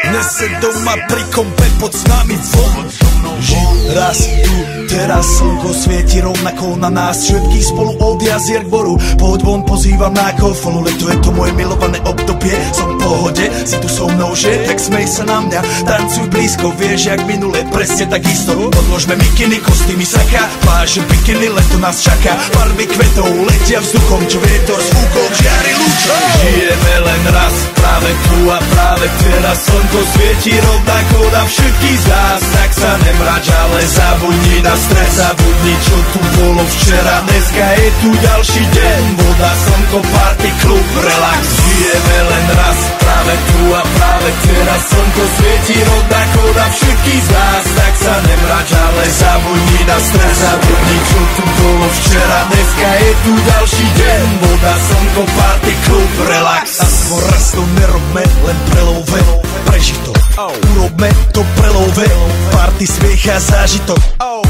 Nese doma pri kompe pod s nami von. Raz tu, teraz slnko svieti rovnako na nás všetkých spolu od jazier k boru. Poď von, pozývam na kofolu, leto je to moje milované obdobie. Som v pohode, si tu so mnou, že? Tak smej sa na mňa, tancuj blízko, vieš jak minule, presne takisto. Odložme mikiny, kostýmy, saka, pláže, bikiny, leto nás čaká. Farby kvetov letia vzduchom, čo vietor s fúkom žiari lúčom. Žijeme len raz, práve tu a práve teraz slnko svieti rovnako na všetkých z nás. Tak sa nemrač, ale zabudni na stres, zabudni čo tu bolo včera. Dneska je tu ďalší deň, voda, slnko, party, klub, relax. Žijeme len raz, práve tu a práve teraz slnko svieti rovnako na všetkých z nás. Tak sa nemrač, ale zabudni na stres, zabudni čo tu bolo včera. Dneska je tu ďalší deň, voda, slnko, party, klub, relax. Aspoň raz to nerobme, len prelove, preži to. Urobme to prelove, party, smiech a zážitok.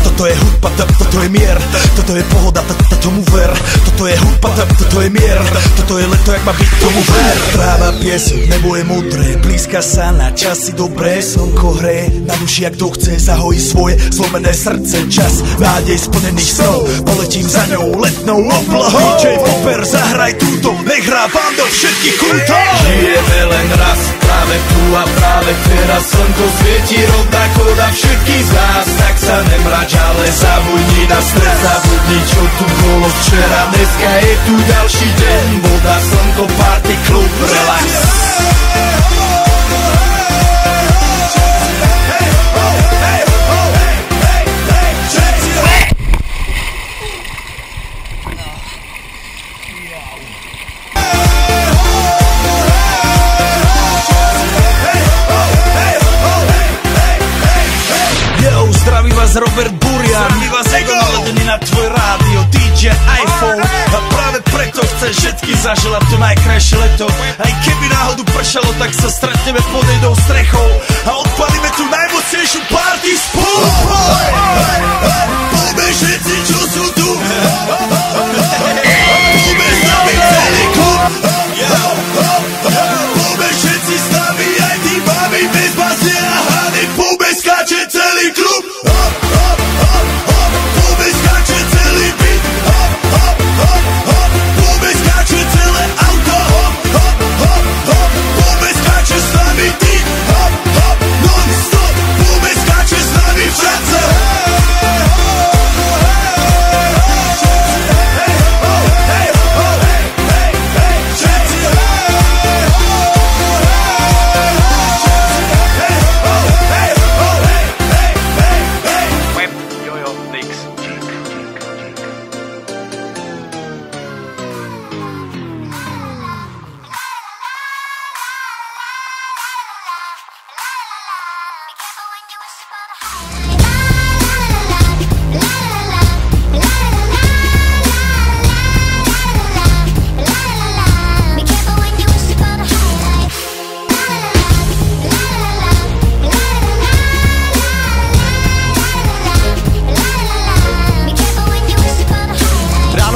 Toto je hudba, toto je mier, toto je pohoda, tomu ver. Toto je hudba, toto je mier, toto je leto, jak má byť, tomu ver. Tráva, piesok, nebo je modré, blízka sa na časy dobré. Slnko hreje na duši, jak to chce, zahojí svoje zlomené srdce. Čas nádej splnených snov, poletím za ňou letnou oblohou. DJ Popper, zahraj túto, nech hrá vám do všetkých kútov. Žijeme len raz, práve tu a práve teraz slnko svieti rovnako na všetkých z nás. Tak sa nemrač, ale zabudni na stres, zabudni čo tu bolo včera. Dneska je tu ďalší deň, voda, slnko, party, klub, relax. Robert Burian, my vás ego naladený na tvoj rádio, DJ iPhone. A práve preto chceš všetky zaželať to najkrajšie leto. Aj keby náhodu pršalo, tak sa stretneme pod jednou strechou a odpalíme tú najmocnejšiu party spolu. Poďme všetci, čo sú tu, poďme s nami celý klub. Poďme všetci s nami, aj tí babi bez basy a hany. Poďme skáče celý klub.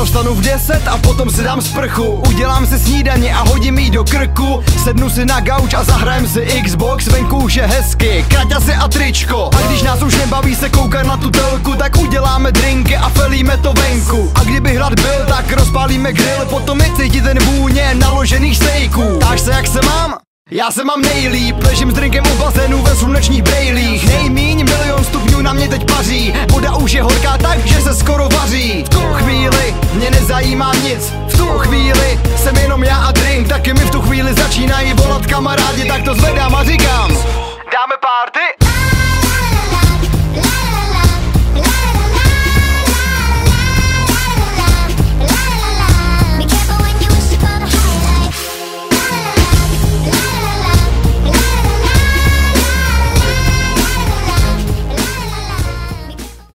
Vstanu v 10 a potom si dám sprchu. Udělám si snídaně a hodím jí do krku. Sednu si na gauč a zahrajem si Xbox. Venku už je hezky, kraťasy a tričko. A když nás už nebaví se koukat na tu telku, tak uděláme drinky a felíme to venku. A kdyby hlad byl, tak rozpálíme grill. Potom je cítit ten vůně naložených stejků. Ptáš se jak se mám? Já se mám nejlíp, ležím s drinkem u bazénu ve slunečních brejlích. Nejmíň 1 000 000 stupňů na mě teď paří. Voda už je horká tak, že se skoro vaří. V tu chvíli mě nezajímá nic. V tu chvíli jsem jenom já a drink. Taky mi v tu chvíli začínají volat kamarádi. Tak to zvedám a říkám: dáme party?